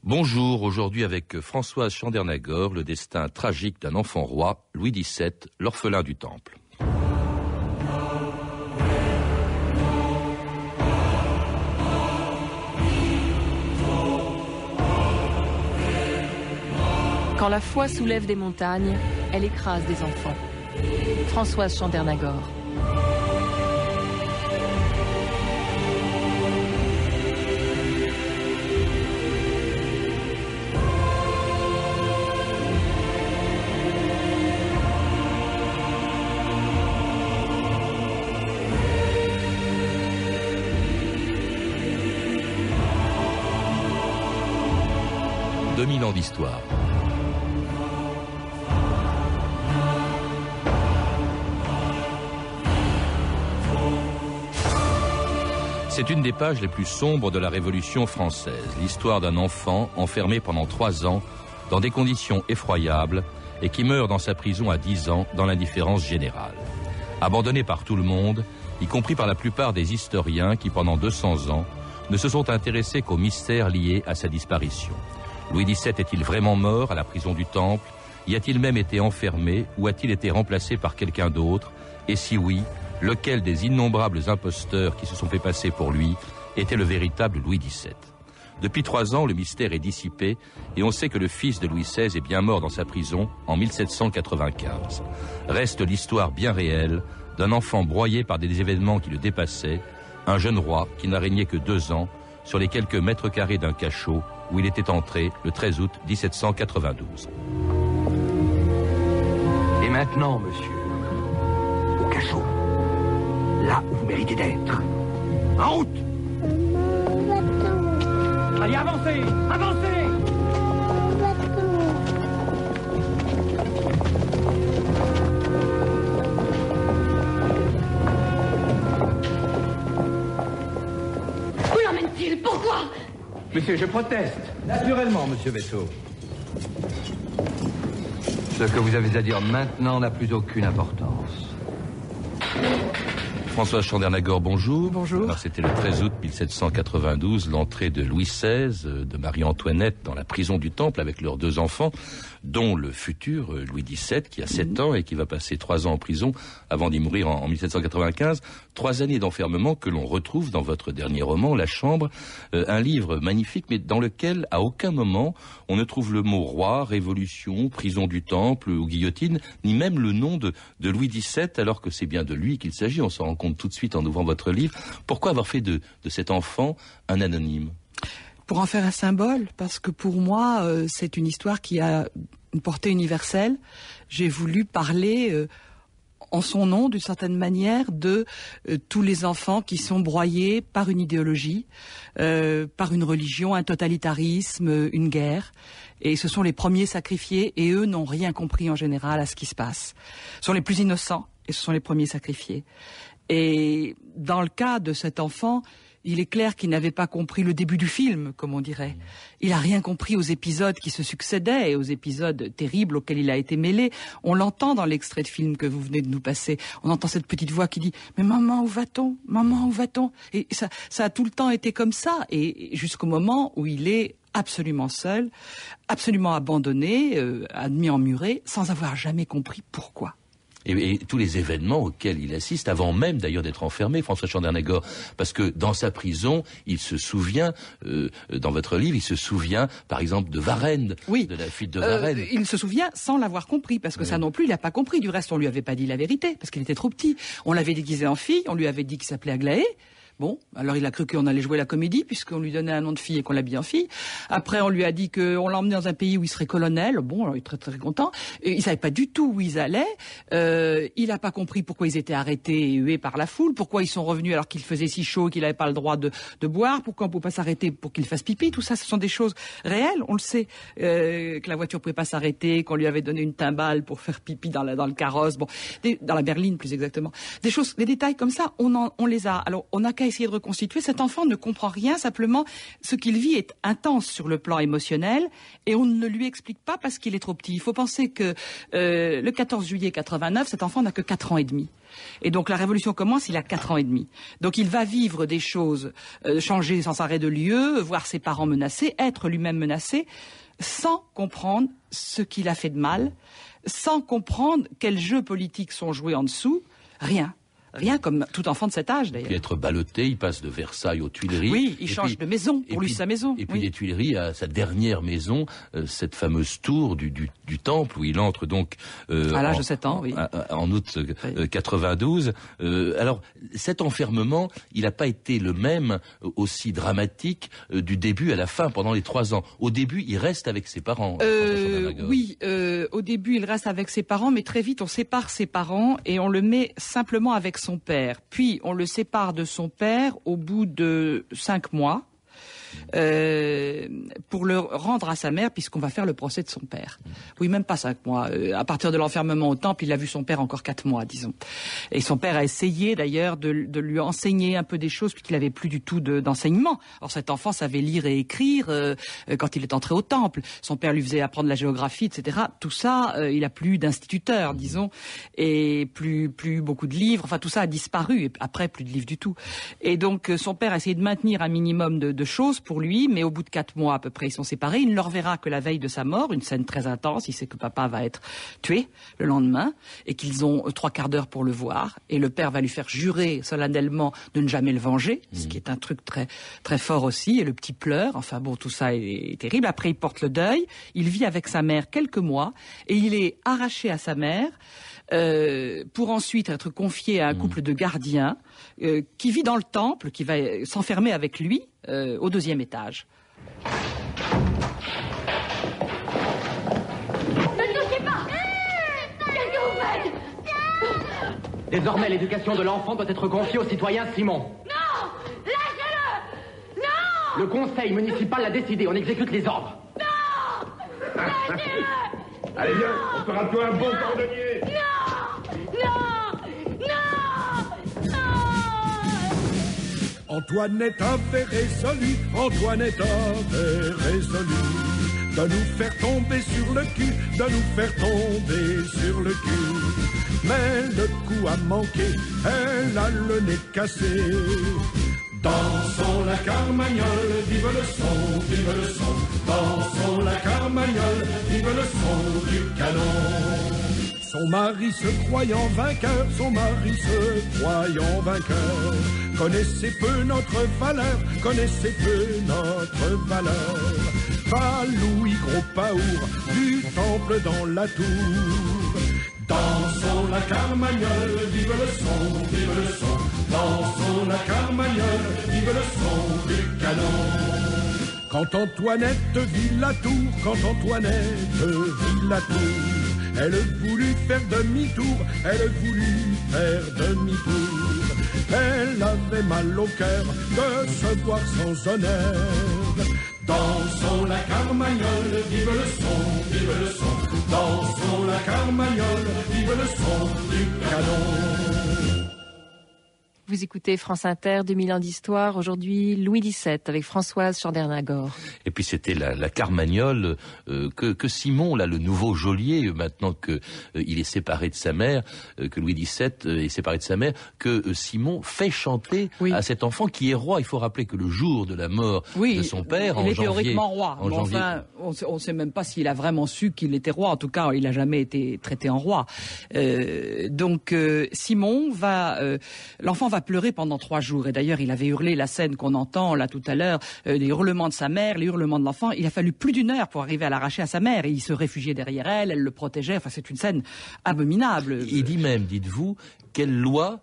Bonjour, aujourd'hui avec Françoise Chandernagor, le destin tragique d'un enfant roi, Louis XVII, l'orphelin du Temple. Quand la foi soulève des montagnes, elle écrase des enfants. Françoise Chandernagor. « 2000 ans d'histoire. C'est une des pages les plus sombres de la Révolution française, l'histoire d'un enfant enfermé pendant 3 ans dans des conditions effroyables et qui meurt dans sa prison à 10 ans dans l'indifférence générale. Abandonné par tout le monde, y compris par la plupart des historiens qui pendant 200 ans ne se sont intéressés qu'aux mystères liés à sa disparition. Louis XVII est-il vraiment mort à la prison du Temple? Y a-t-il même été enfermé ou a-t-il été remplacé par quelqu'un d'autre? Et si oui, lequel des innombrables imposteurs qui se sont fait passer pour lui était le véritable Louis XVII? Depuis 3 ans, le mystère est dissipé et on sait que le fils de Louis XVI est bien mort dans sa prison en 1795. Reste l'histoire bien réelle d'un enfant broyé par des événements qui le dépassaient, un jeune roi qui n'a régné que 2 ans sur les quelques mètres carrés d'un cachot où il était entré le 13 août 1792. Et maintenant, monsieur, au cachot, là où vous méritez d'être. En route! Allez, avancez! Avancez! Où l'emmène-t-il? Pourquoi? Monsieur, je proteste. Naturellement, monsieur Vaisseau. Ce que vous avez à dire maintenant n'a plus aucune importance. Françoise Chandernagor, bonjour. Bonjour. Alors, c'était le 13 août 1792, l'entrée de Louis XVI, de Marie-Antoinette dans la prison du Temple avec leurs 2 enfants, dont le futur Louis XVII qui a 7 ans et qui va passer 3 ans en prison avant d'y mourir en 1795. 3 années d'enfermement que l'on retrouve dans votre dernier roman, La Chambre, un livre magnifique mais dans lequel à aucun moment on ne trouve le mot roi, révolution, prison du Temple ou guillotine, ni même le nom de Louis XVII alors que c'est bien de lui qu'il s'agit. On s'en rend compte tout de suite en ouvrant votre livre. Pourquoi avoir fait de cet enfant un anonyme? Pour en faire un symbole, parce que pour moi, c'est une histoire qui a une portée universelle. J'ai voulu parler en son nom, d'une certaine manière, de tous les enfants qui sont broyés par une idéologie, par une religion, un totalitarisme, une guerre. Et ce sont les premiers sacrifiés, et eux n'ont rien compris en général à ce qui se passe. Ce sont les plus innocents, et ce sont les premiers sacrifiés. Et dans le cas de cet enfant, il est clair qu'il n'avait pas compris le début du film, comme on dirait. Il n'a rien compris aux épisodes qui se succédaient et aux épisodes terribles auxquels il a été mêlé. On l'entend dans l'extrait de film que vous venez de nous passer. On entend cette petite voix qui dit « Mais maman, où va-t-on? Maman, où va-t-on » Et ça a tout le temps été comme ça, et jusqu'au moment où il est absolument seul, absolument abandonné, admis emmuré, sans avoir jamais compris pourquoi. Et tous les événements auxquels il assiste, avant même d'ailleurs d'être enfermé, François Chandernagor, parce que dans sa prison, il se souvient, dans votre livre, il se souvient par exemple de Varennes, oui. De la fuite de Varennes. Il se souvient sans l'avoir compris, parce que ça non plus, il n'a pas compris. Du reste, on lui avait pas dit la vérité, parce qu'il était trop petit. On l'avait déguisé en fille, on lui avait dit qu'il s'appelait Aglaé. Bon, alors il a cru qu'on allait jouer la comédie puisqu'on lui donnait un nom de fille et qu'on l'habillait en fille. Après, on lui a dit qu'on l'emmenait dans un pays où il serait colonel. Bon, alors il est très très content. Et il savait pas du tout où ils allaient. Il a pas compris pourquoi ils étaient arrêtés et hués par la foule. Pourquoi ils sont revenus alors qu'il faisait si chaud qu'il n'avait pas le droit de boire. Pourquoi on pouvait pas s'arrêter pour qu'il fasse pipi. Tout ça, ce sont des choses réelles. On le sait que la voiture pouvait pas s'arrêter, qu'on lui avait donné une timbale pour faire pipi dans le carrosse. Bon, dans la berline plus exactement. Des choses, des détails comme ça, on les a. Alors on n'a qu'à essayer de reconstituer. Cet enfant ne comprend rien, simplement ce qu'il vit est intense sur le plan émotionnel et on ne lui explique pas parce qu'il est trop petit. Il faut penser que le 14 juillet 89, cet enfant n'a que 4 ans et demi. Et donc la révolution commence, il a 4 ans et demi. Donc il va vivre des choses, changer sans arrêt de lieu, voir ses parents menacés, être lui-même menacé, sans comprendre ce qu'il a fait de mal, sans comprendre quels jeux politiques sont joués en dessous, rien. Rien, comme tout enfant de cet âge, d'ailleurs. Puis être ballotté, il passe de Versailles aux Tuileries. Oui, il change de maison, pour lui sa maison. Et puis oui. les Tuileries à sa dernière maison, cette fameuse tour du temple, où il entre donc... à l'âge de 7 ans, oui. En août 92. Alors, cet enfermement, il n'a pas été le même, aussi dramatique, du début à la fin, pendant les 3 ans. Au début, il reste avec ses parents. Oui, au début, il reste avec ses parents, mais très vite, on sépare ses parents et on le met simplement avec son père. Puis, on le sépare de son père au bout de 5 mois. Pour le rendre à sa mère, puisqu'on va faire le procès de son père. Oui, même pas 5 mois. À partir de l'enfermement au temple, il a vu son père encore 4 mois, disons. Et son père a essayé d'ailleurs de lui enseigner un peu des choses, puisqu'il avait plus du tout d'enseignement. Or, cet enfant savait lire et écrire quand il est entré au temple. Son père lui faisait apprendre la géographie, etc. Tout ça, il a plus d'instituteur, disons, et plus beaucoup de livres. Enfin, tout ça a disparu. Et après, plus de livres du tout. Et donc, son père a essayé de maintenir un minimum de choses pour lui, mais au bout de 4 mois à peu près, ils sont séparés. Il ne le reverra que la veille de sa mort, une scène très intense. Il sait que papa va être tué le lendemain et qu'ils ont 3/4 d'heure pour le voir. Et le père va lui faire jurer solennellement de ne jamais le venger, ce qui est un truc très très fort aussi. Et le petit pleure. Enfin bon, tout ça est terrible. Après, il porte le deuil. Il vit avec sa mère quelques mois et il est arraché à sa mère. Pour ensuite être confié à un couple de gardiens qui vit dans le temple, qui va s'enfermer avec lui au 2e étage. Ne touchez pas! Qu'est-ce que vous faites? Désormais, l'éducation de l'enfant doit être confiée au citoyen Simon. Non! Lâchez-le! Non! Le conseil municipal l'a décidé, on exécute les ordres. Non! Lâchez-le! Allez viens, on fera de toi un bon cordonnier. Antoinette avait résolu, Antoinette avait résolu de nous faire tomber sur le cul, de nous faire tomber sur le cul. Mais le coup a manqué, elle a le nez cassé. Dansons la carmagnole, vive le son, vive le son. Dansons la carmagnole, vive le son du canon. Son mari se croyant vainqueur, son mari se croyant vainqueur, connaissez peu notre valeur, connaissez peu notre valeur. Va Louis Gros Paour, du temple dans la tour. Dansons la carmagnole, vive le son, vive le son. Dansons la carmagnole, vive le son du canon. Quand Antoinette vit la tour, quand Antoinette vit la tour, elle voulut faire demi-tour, elle voulut faire demi-tour. Elle avait mal au cœur de se voir sans honneur. Dansons la carmagnole, vive le son, vive le son. Dansons la carmagnole, vive le son du canon. Vous écoutez France Inter, 2000 ans d'histoire. Aujourd'hui, Louis XVII avec Françoise Chandernagor. Et puis c'était la carmagnole que Simon, là, le nouveau geôlier, maintenant que il est séparé de sa mère, que Louis XVII est séparé de sa mère, que Simon fait chanter à cet enfant qui est roi. Il faut rappeler que le jour de la mort de son père, il en est janvier, théoriquement roi. En janvier, enfin, on ne sait même pas s'il a vraiment su qu'il était roi. En tout cas, il n'a jamais été traité en roi. Donc Simon l'enfant va pleurer pendant 3 jours. Et d'ailleurs, il avait hurlé la scène qu'on entend là tout à l'heure, les hurlements de sa mère, les hurlements de l'enfant. Il a fallu plus d'1 heure pour arriver à l'arracher à sa mère. Et il se réfugiait derrière elle, elle le protégeait. Enfin, c'est une scène abominable. Il dit même, dites-vous, quelle loi...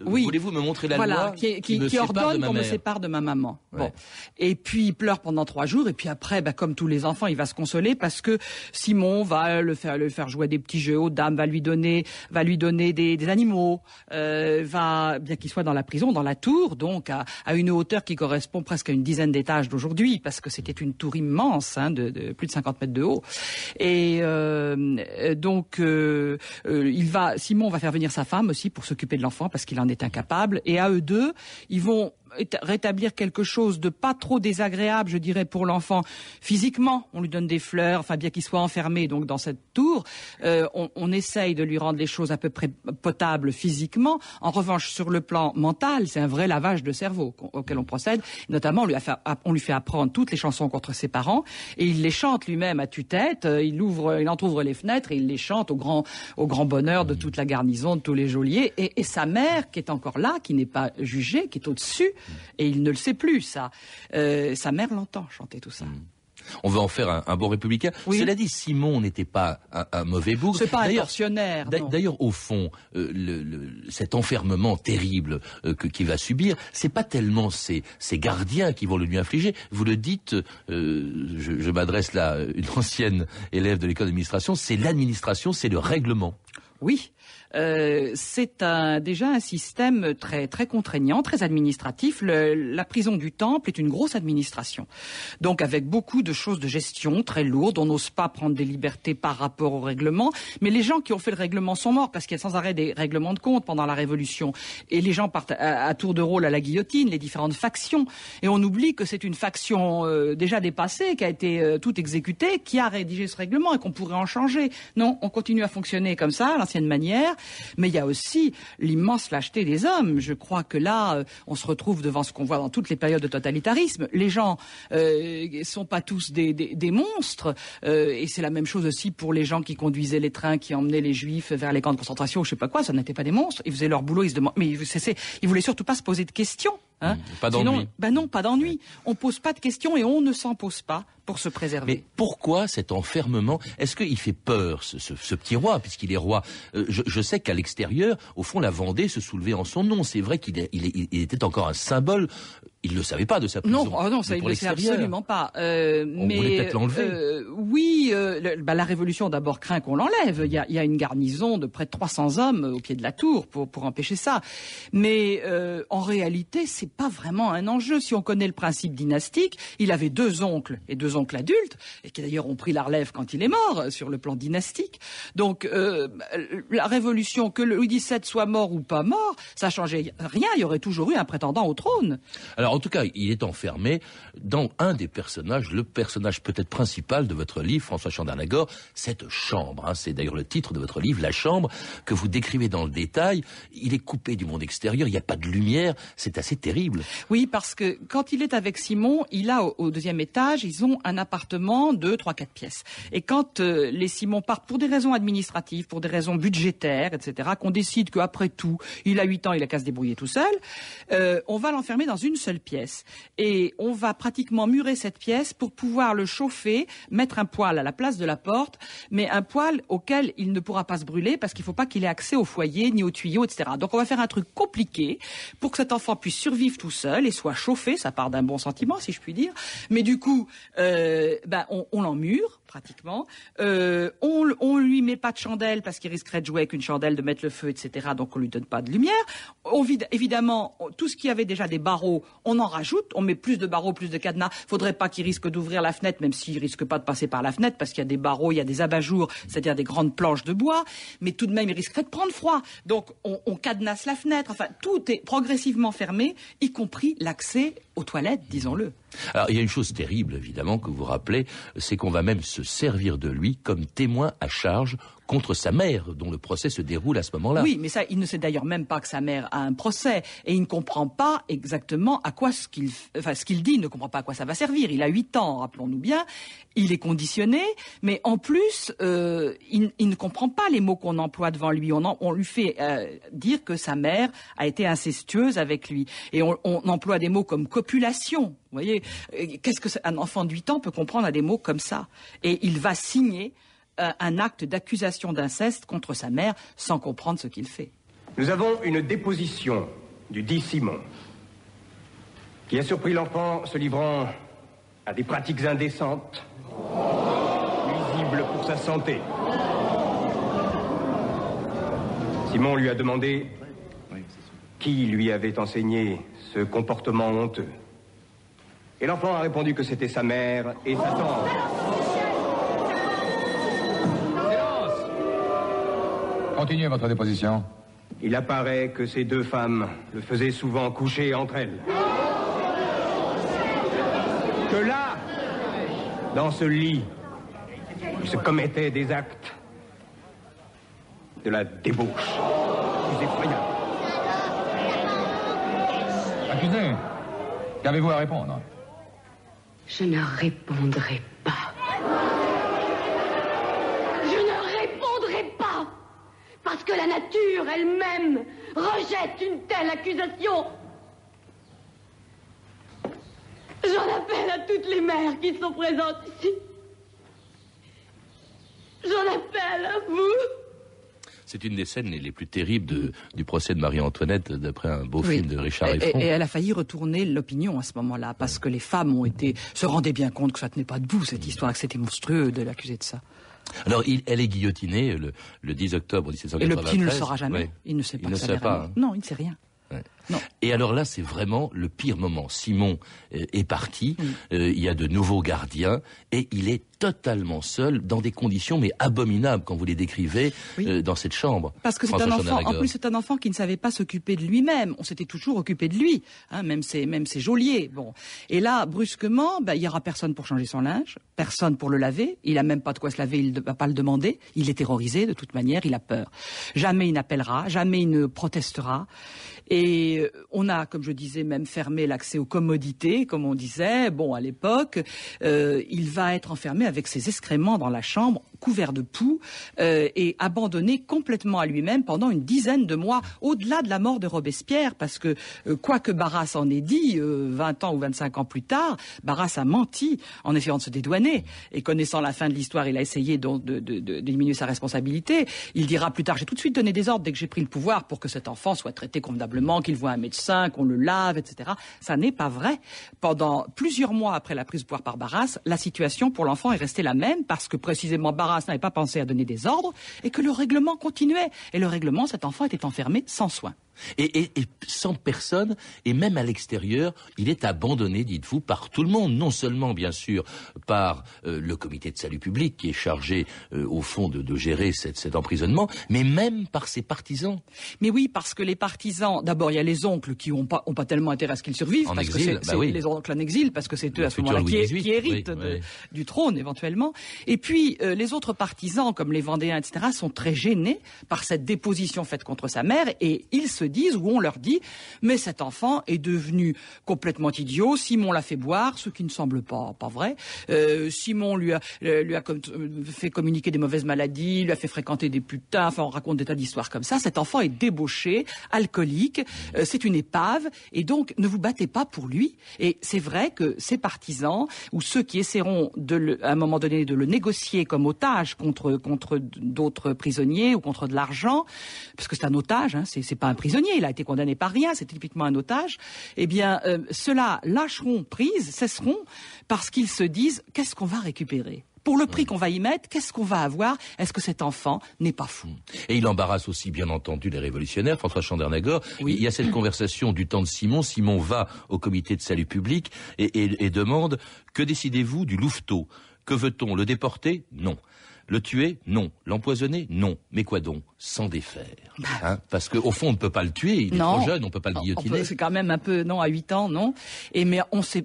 Oui. Voulez-vous me montrer la loi qui ordonne qu'on me sépare de ma maman. Ouais. Bon. Et puis il pleure pendant 3 jours et puis après, comme tous les enfants, il va se consoler parce que Simon va le faire jouer des petits jeux aux dames, va lui donner des animaux, bien qu'il soit dans la prison, dans la tour, donc à une hauteur qui correspond presque à une dizaine d'étages d'aujourd'hui parce que c'était une tour immense, de plus de 50 mètres de haut. Et donc Simon va faire venir sa femme aussi pour s'occuper de l'enfant parce qu'il en est incapable. Et à eux deux, ils vont rétablir quelque chose de pas trop désagréable, je dirais, pour l'enfant physiquement. On lui donne des fleurs, enfin bien qu'il soit enfermé donc dans cette tour, on essaye de lui rendre les choses à peu près potables physiquement. En revanche, sur le plan mental, c'est un vrai lavage de cerveau auquel on procède. Notamment, on lui fait apprendre toutes les chansons contre ses parents et il les chante lui-même à tue-tête. Il entrouvre les fenêtres et il les chante au grand bonheur de toute la garnison, de tous les geôliers. Et sa mère, qui est encore là, qui n'est pas jugée, qui est au-dessus, et il ne le sait plus, ça. Sa mère l'entend chanter tout ça. On veut en faire un bon républicain. Oui. Cela dit, Simon n'était pas un mauvais bougre. C'est pas un tortionnaire. D'ailleurs, au fond, cet enfermement terrible qu'il va subir, c'est pas tellement ces gardiens qui vont le lui infliger. Vous le dites, je m'adresse là à une ancienne élève de l'école d'administration, c'est l'administration, c'est le règlement. Oui. C'est déjà un système très très contraignant, très administratif. La prison du Temple est une grosse administration, donc avec beaucoup de choses de gestion très lourdes. On n'ose pas prendre des libertés par rapport au règlement, mais les gens qui ont fait le règlement sont morts parce qu'il y a sans arrêt des règlements de compte pendant la Révolution, et les gens partent à tour de rôle à la guillotine, les différentes factions, et on oublie que c'est une faction déjà dépassée, qui a été toute exécutée, qui a rédigé ce règlement et qu'on pourrait en changer. Non, on continue à fonctionner comme ça, à l'ancienne manière. Mais il y a aussi l'immense lâcheté des hommes. Je crois que là, on se retrouve devant ce qu'on voit dans toutes les périodes de totalitarisme. Les gens sont pas tous des monstres. Et c'est la même chose aussi pour les gens qui conduisaient les trains, qui emmenaient les Juifs vers les camps de concentration, je sais pas quoi. Ça n'était pas des monstres. Ils faisaient leur boulot. Mais ils voulaient surtout pas se poser de questions. Hein. Pas d'ennui. Non, pas d'ennui. On pose pas de questions et on ne s'en pose pas pour se préserver. Mais pourquoi cet enfermement? Est-ce qu'il fait peur, ce petit roi, puisqu'il est roi? Je sais qu'à l'extérieur, au fond, la Vendée se soulevait en son nom. C'est vrai qu'il était encore un symbole. Il ne le savait pas de sa prison. Non, ça il ne le sait absolument pas. On voulait peut-être l'enlever. Oui, la Révolution d'abord craint qu'on l'enlève. Il y a une garnison de près de 300 hommes au pied de la tour pour empêcher ça. Mais en réalité, c'est pas vraiment un enjeu. Si on connaît le principe dynastique, il avait deux oncles adultes, et qui d'ailleurs ont pris la relève quand il est mort, sur le plan dynastique. Donc, la Révolution, que Louis XVII soit mort ou pas mort, ça changeait rien. Il y aurait toujours eu un prétendant au trône. Alors, en tout cas, il est enfermé dans un des personnages, le personnage peut-être principal de votre livre, François Chandernagor, cette chambre. Hein, c'est d'ailleurs le titre de votre livre, La Chambre, que vous décrivez dans le détail. Il est coupé du monde extérieur, il n'y a pas de lumière, c'est assez terrible. Oui, parce que quand il est avec Simon, il a au deuxième étage, ils ont un appartement de 3-4 pièces. Et quand les Simon partent pour des raisons administratives, pour des raisons budgétaires, etc., qu'on décide qu'après tout, il a 8 ans, il a qu'à se débrouiller tout seul, on va l'enfermer dans une seule pièce. Et on va pratiquement murer cette pièce pour pouvoir le chauffer, mettre un poêle à la place de la porte, mais un poêle auquel il ne pourra pas se brûler parce qu'il ne faut pas qu'il ait accès au foyer, ni aux tuyaux, etc. Donc on va faire un truc compliqué pour que cet enfant puisse survivre tout seul et soit chauffé, ça part d'un bon sentiment, si je puis dire. Mais du coup, on l'emmure, pratiquement. On lui met pas de chandelle parce qu'il risquerait de jouer avec une chandelle, de mettre le feu, etc. Donc on lui donne pas de lumière. Évidemment, tout ce qui avait déjà des barreaux, on en rajoute. On met plus de barreaux, plus de cadenas. Faudrait pas qu'il risque d'ouvrir la fenêtre, même s'il risque pas de passer par la fenêtre, parce qu'il y a des barreaux, il y a des abat-jours, c'est-à-dire des grandes planches de bois. Mais tout de même, il risquerait de prendre froid. Donc on cadenasse la fenêtre. Enfin, tout est progressivement fermé, y compris l'accès aux toilettes, disons-le. Alors, il y a une chose terrible, évidemment, que vous rappelez, c'est qu'on va même se servir de lui comme témoin à charge contre sa mère, dont le procès se déroule à ce moment-là. Oui, mais ça, il ne sait d'ailleurs même pas que sa mère a un procès, et il ne comprend pas exactement à quoi ce qu'il dit, il ne comprend pas à quoi ça va servir. Il a 8 ans, rappelons-nous bien, il est conditionné, mais en plus, il ne comprend pas les mots qu'on emploie devant lui. On lui fait dire que sa mère a été incestueuse avec lui, et on emploie des mots comme copulation. Vous voyez, qu'est-ce qu'un enfant de 8 ans peut comprendre à des mots comme ça? Et il va signer un acte d'accusation d'inceste contre sa mère sans comprendre ce qu'il fait. Nous avons une déposition du dit Simon qui a surpris l'enfant se livrant à des pratiques indécentes, nuisibles pour sa santé. Simon lui a demandé qui lui avait enseigné ce comportement honteux. Et l'enfant a répondu que c'était sa mère et sa tante. Continuez votre déposition. Il apparaît que ces deux femmes le faisaient souvent coucher entre elles. Que là, dans ce lit, il se commettait des actes de la débauche plus effroyable. Accusé, qu'avez-vous à répondre? Je ne répondrai pas. Je ne répondrai pas. Parce que la nature elle-même rejette une telle accusation. J'en appelle à toutes les mères qui sont présentes ici. J'en appelle à vous. C'est une des scènes les plus terribles du procès de Marie-Antoinette, d'après un beau film de Richard Effron. Et elle a failli retourner l'opinion à ce moment-là, parce que les femmes se rendaient bien compte que ça tenait pas debout, cette histoire, que c'était monstrueux de l'accuser de ça. Alors, elle est guillotinée le 10 octobre 1793. Et le petit ne le saura jamais. Ouais. Il ne sait pas. Il ne sait pas. Hein. Non, il ne sait rien. Ouais. Non. Et alors là, c'est vraiment le pire moment. Simon est parti, il y a de nouveaux gardiens, et il est totalement seul, dans des conditions mais abominables, quand vous les décrivez, dans cette chambre. Parce que c'est un enfant, en plus c'est un enfant qui ne savait pas s'occuper de lui-même. On s'était toujours occupé de lui, hein, même ses geôliers. Bon. Et là, brusquement, il y aura personne pour changer son linge, personne pour le laver, il a même pas de quoi se laver, il ne va pas le demander, il est terrorisé de toute manière, il a peur. Jamais il n'appellera, jamais il ne protestera. Et on a, comme je disais, même fermé l'accès aux commodités, comme on disait. Bon, à l'époque, il va être enfermé avec ses excréments dans la chambre, couvert de poux, et abandonné complètement à lui-même pendant une dizaine de mois, au-delà de la mort de Robespierre, parce que, quoi que Barras en ait dit, 20 ans ou 25 ans plus tard, Barras a menti en essayant de se dédouaner. Et connaissant la fin de l'histoire, il a essayé de diminuer sa responsabilité. Il dira plus tard, j'ai tout de suite donné des ordres dès que j'ai pris le pouvoir pour que cet enfant soit traité convenablement, qu'il voit un médecin, qu'on le lave, etc. Ça n'est pas vrai. Pendant plusieurs mois après la prise de pouvoir par Barras, la situation pour l'enfant est restée la même, parce que précisément Barras n'avait pas pensé à donner des ordres et que le règlement continuait. Et le règlement, cet enfant était enfermé sans soin. Et sans personne, et même à l'extérieur, il est abandonné, dites-vous, par tout le monde. Non seulement, bien sûr, par le comité de salut public, qui est chargé, au fond, de gérer cet emprisonnement, mais même par ses partisans. Mais oui, parce que les partisans, d'abord, il y a les oncles qui ont pas tellement intérêt à ce qu'ils survivent, parce exil, que c'est les oncles en exil, parce que c'est eux, à ce moment-là, qui héritent du trône, éventuellement. Et puis, les autres partisans, comme les Vendéens, etc., sont très gênés par cette déposition faite contre sa mère, et ils se disent, ou on leur dit, mais cet enfant est devenu complètement idiot, Simon l'a fait boire, ce qui ne semble pas vrai, Simon lui a fait communiquer des mauvaises maladies, lui a fait fréquenter des putains, enfin on raconte des tas d'histoires comme ça, cet enfant est débauché, alcoolique, c'est une épave, et donc ne vous battez pas pour lui. Et c'est vrai que ces partisans, ou ceux qui essaieront à un moment donné de le négocier comme otage contre d'autres prisonniers, ou contre de l'argent, parce que c'est un otage, hein, c'est pas un prisonnier, il a été condamné par rien, c'est typiquement un otage, eh bien, ceux-là lâcheront prise, cesseront, parce qu'ils se disent, qu'est-ce qu'on va récupérer ? Pour le prix qu'on va y mettre, qu'est-ce qu'on va avoir ? Est-ce que cet enfant n'est pas fou ? Et il embarrasse aussi, bien entendu, les révolutionnaires. François Chandernagor, il y a cette conversation du temps de Simon. Simon va au comité de salut public et demande « Que décidez-vous du louveteau ? Que veut-on ? Le déporter ? Non. Le tuer ? Non. L'empoisonner ? Non. Mais quoi donc ? S'en défaire. Hein ? Parce qu'au fond, on ne peut pas le tuer. Il est trop jeune, on ne peut pas le guillotiner. C'est quand même un peu, non, à 8 ans, non. Mais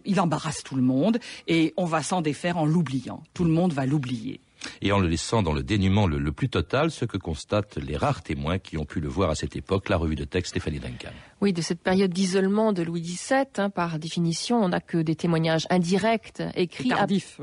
il embarrasse tout le monde et on va s'en défaire en l'oubliant. Tout le monde va l'oublier. Et en le laissant dans le dénuement le plus total, ce que constatent les rares témoins qui ont pu le voir à cette époque, la revue de texte Stéphanie Duncan. Oui, de cette période d'isolement de Louis XVII, par définition, on n'a que des témoignages indirects, écrits, tardifs,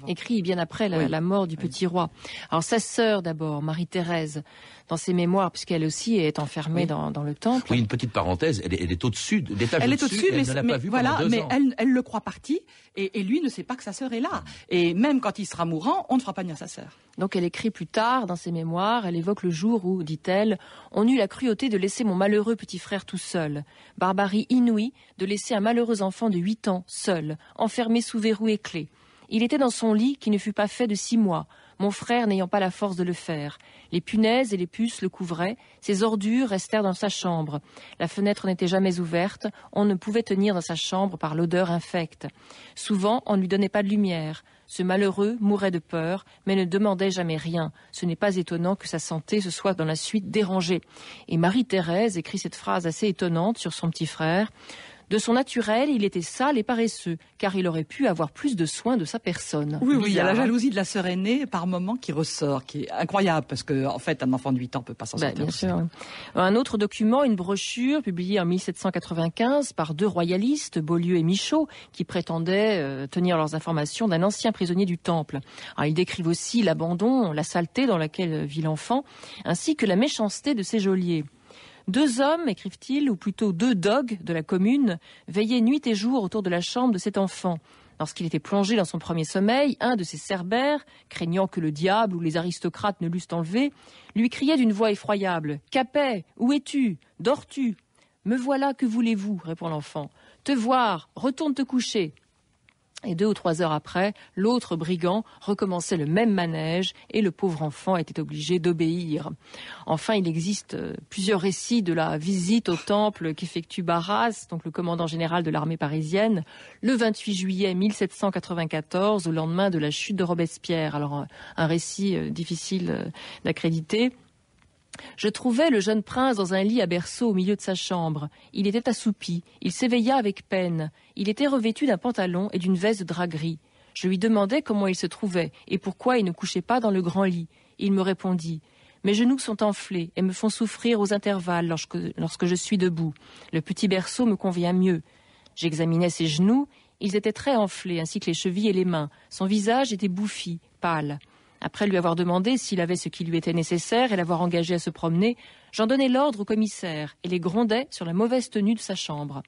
écrits bien après la mort du petit roi. Alors sa sœur d'abord, Marie-Thérèse, dans ses mémoires, puisqu'elle aussi est enfermée dans le temple. Oui, une petite parenthèse, elle est au-dessus, d'étage elle est au-dessus, elle ne l'a pas vu pendant 2 ans. Elle le croit parti, et lui ne sait pas que sa sœur est là. Et même quand il sera mourant, on ne fera pas venir sa sœur. Donc elle écrit plus tard dans ses mémoires, elle évoque le jour où, dit-elle, on eut la cruauté de laisser mon malheureux petit frère tout seul. Barbarie inouïe de laisser un malheureux enfant de 8 ans seul, enfermé sous verrou et clé. Il était dans son lit qui ne fut pas fait de 6 mois, mon frère n'ayant pas la force de le faire. Les punaises et les puces le couvraient, ses ordures restèrent dans sa chambre. La fenêtre n'était jamais ouverte, on ne pouvait tenir dans sa chambre par l'odeur infecte. Souvent, on ne lui donnait pas de lumière. Ce malheureux mourait de peur, mais ne demandait jamais rien. Ce n'est pas étonnant que sa santé se soit dans la suite dérangée. Et Marie-Thérèse écrit cette phrase assez étonnante sur son petit frère. De son naturel, il était sale et paresseux, car il aurait pu avoir plus de soin de sa personne. Oui, il y a la jalousie de la sœur aînée par moment qui ressort, qui est incroyable, parce que en fait, un enfant de 8 ans peut pas s'en sortir. Bien sûr. Un autre document, une brochure publiée en 1795 par 2 royalistes, Beaulieu et Michaud, qui prétendaient tenir leurs informations d'un ancien prisonnier du Temple. Alors, ils décrivent aussi l'abandon, la saleté dans laquelle vit l'enfant, ainsi que la méchanceté de ses geôliers. 2 hommes, écrivent-ils, ou plutôt 2 dogues de la commune, veillaient nuit et jour autour de la chambre de cet enfant. Lorsqu'il était plongé dans son premier sommeil, un de ces cerbères, craignant que le diable ou les aristocrates ne l'eussent enlevé, lui criait d'une voix effroyable « Capet, où es-tu? Dors-tu ?»« Me voilà, que voulez-vous » répond l'enfant. « Te voir, retourne te coucher » Et 2 ou 3 heures après, l'autre brigand recommençait le même manège et le pauvre enfant était obligé d'obéir. Enfin, il existe plusieurs récits de la visite au temple qu'effectue Barras, donc le commandant général de l'armée parisienne, le 28 juillet 1794, au lendemain de la chute de Robespierre. Alors, un récit difficile d'accréditer. Je trouvais le jeune prince dans un lit à berceau au milieu de sa chambre. Il était assoupi, il s'éveilla avec peine. Il était revêtu d'un pantalon et d'une veste de drap gris. Je lui demandai comment il se trouvait et pourquoi il ne couchait pas dans le grand lit. Il me répondit « Mes genoux sont enflés et me font souffrir aux intervalles lorsque je suis debout. Le petit berceau me convient mieux. » J'examinai ses genoux, ils étaient très enflés ainsi que les chevilles et les mains. Son visage était bouffi, pâle. Après lui avoir demandé s'il avait ce qui lui était nécessaire et l'avoir engagé à se promener, j'en donnai l'ordre au commissaire et les grondai sur la mauvaise tenue de sa chambre.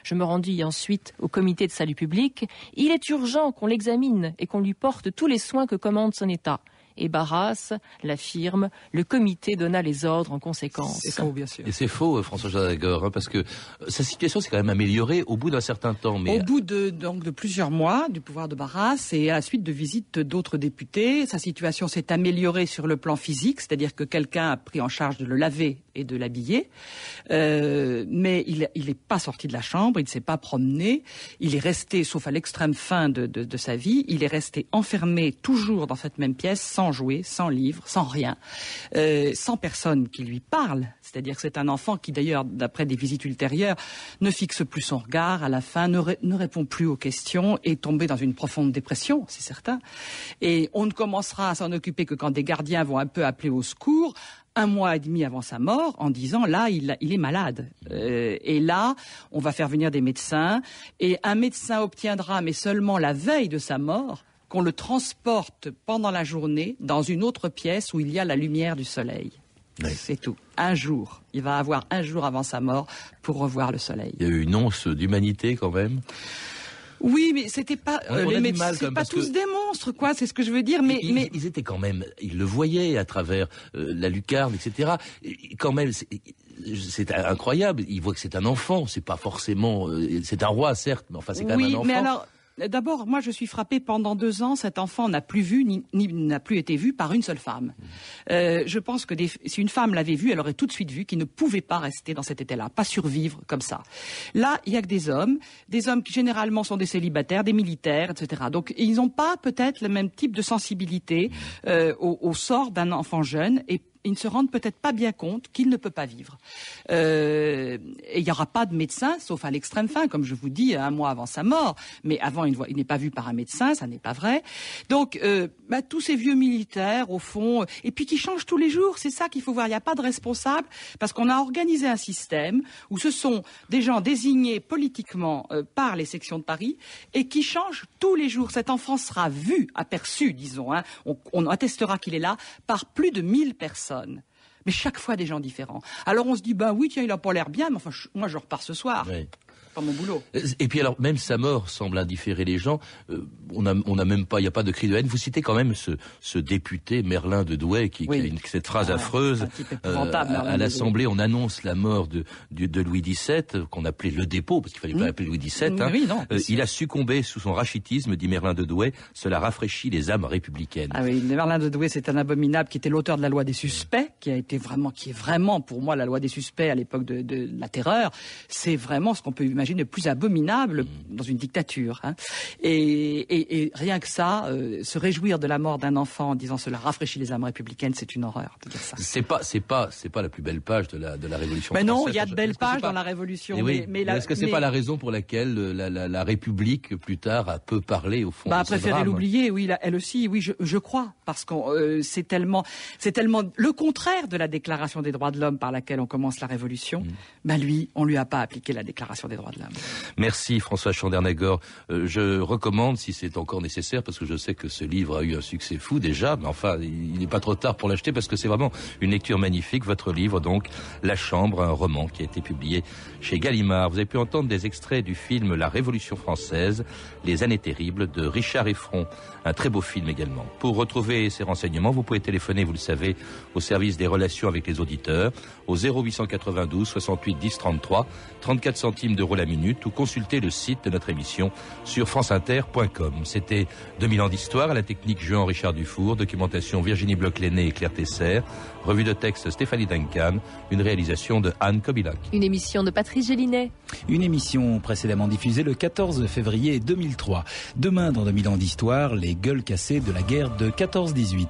Je me rendis ensuite au comité de salut public. Il est urgent qu'on l'examine et qu'on lui porte tous les soins que commande son état. Et Barras l'affirme, le comité donna les ordres en conséquence. C'est faux, bien sûr. Et c'est faux, François Jadagor, parce que sa situation s'est quand même améliorée au bout d'un certain temps. Mais... Au bout de plusieurs mois du pouvoir de Barras et à la suite de visites d'autres députés, sa situation s'est améliorée sur le plan physique, c'est-à-dire que quelqu'un a pris en charge de le laver et de l'habiller, mais il n'est pas sorti de la chambre, il ne s'est pas promené, il est resté, sauf à l'extrême fin de sa vie, il est resté enfermé toujours dans cette même pièce, sans jouer, sans livre, sans rien, sans personne qui lui parle. C'est-à-dire que c'est un enfant qui, d'ailleurs, d'après des visites ultérieures, ne fixe plus son regard, à la fin ne répond plus aux questions, est tombé dans une profonde dépression, c'est certain. Et on ne commencera à s'en occuper que quand des gardiens vont un peu appeler au secours, 1 mois et demi avant sa mort, en disant là il est malade. Et là on va faire venir des médecins et un médecin obtiendra, mais seulement la veille de sa mort, qu'on le transporte pendant la journée dans une autre pièce où il y a la lumière du soleil. Oui. C'est tout. Un jour. Il va avoir 1 jour avant sa mort pour revoir le soleil. Il y a eu une once d'humanité quand même. Oui, mais c'était pas les médecins, c'est pas tous des monstres, quoi. C'est ce que je veux dire. Mais ils étaient quand même, ils le voyaient à travers la lucarne, etc. Et quand même, c'est incroyable. Ils voient que c'est un enfant. C'est pas forcément, c'est un roi certes, mais enfin c'est quand même un enfant. Oui, mais alors. D'abord, moi, je suis frappée. Pendant 2 ans, cet enfant n'a plus vu ni n'a plus été vu par une seule femme. Je pense que si une femme l'avait vu, elle aurait tout de suite vu qu'il ne pouvait pas rester dans cet état-là, pas survivre comme ça. Là, il y a que des hommes qui généralement sont des célibataires, des militaires, etc. Donc, ils n'ont pas peut-être le même type de sensibilité au sort d'un enfant jeune et ils ne se rendent peut-être pas bien compte qu'il ne peut pas vivre. Et il n'y aura pas de médecin, sauf à l'extrême fin, comme je vous dis, 1 mois avant sa mort. Mais avant, il n'est pas vu par un médecin, ça n'est pas vrai. Donc, tous ces vieux militaires, au fond, et puis qui changent tous les jours, c'est ça qu'il faut voir. Il n'y a pas de responsable, parce qu'on a organisé un système où ce sont des gens désignés politiquement par les sections de Paris et qui changent tous les jours. Cet enfant sera vu, aperçu, disons, hein, on attestera qu'il est là, par plus de 1000 personnes. Mais chaque fois des gens différents. Alors on se dit, oui, tiens, il n'a pas l'air bien, mais enfin, moi je repars ce soir. Oui. Pas mon boulot. Et puis alors, même sa mort semble indifférer les gens. On a même pas, il n'y a pas de cri de haine. Vous citez quand même ce député Merlin de Douai qui a cette phrase affreuse. À l'Assemblée, on annonce la mort de Louis XVII, qu'on appelait le dépôt, parce qu'il fallait pas l'appeler Louis XVII. Hein. Oui, non, il a succombé sous son rachitisme, dit Merlin de Douai. Cela rafraîchit les âmes républicaines. Ah oui, Merlin de Douai, c'est un abominable qui était l'auteur de la loi des suspects, qui est vraiment pour moi la loi des suspects à l'époque de la terreur. C'est vraiment ce qu'on peut imaginer j'imagine, le plus abominable dans une dictature. Hein. Et rien que ça, se réjouir de la mort d'un enfant en disant cela rafraîchit les âmes républicaines, c'est une horreur de dire ça. C'est pas la plus belle page de la Révolution française. Non, il y a de belles pages dans la Révolution. Mais est-ce que c'est pas la raison pour laquelle la République plus tard peut parler au fond de ce préféré drame? l'oublier, oui, elle aussi, oui, je crois, parce que c'est tellement le contraire de la Déclaration des droits de l'homme par laquelle on commence la Révolution. Lui, on lui a pas appliqué la Déclaration des droits de l'homme. Merci François Chandernagor. Je recommande, si c'est encore nécessaire, parce que je sais que ce livre a eu un succès fou déjà, mais enfin, il n'est pas trop tard pour l'acheter parce que c'est vraiment une lecture magnifique. Votre livre, donc, La Chambre, un roman qui a été publié chez Gallimard. Vous avez pu entendre des extraits du film La Révolution française, Les années terribles de Richard Effron. Un très beau film également. Pour retrouver ces renseignements, vous pouvez téléphoner, vous le savez, au service des relations avec les auditeurs, au 0892 68 10 33, 34 centimes d'euros la minute, ou consulter le site de notre émission sur franceinter.com. C'était 2000 ans d'histoire, à la technique Jean-Richard Dufour, documentation Virginie Bloch-Lenné et Claire Tesser, revue de texte Stéphanie Duncan, une réalisation de Anne Kobilac. Une émission de Patrice Gélinet. Une émission précédemment diffusée le 14 février 2003. Demain, dans 2000 ans d'histoire, les gueules cassées de la guerre de 14-18.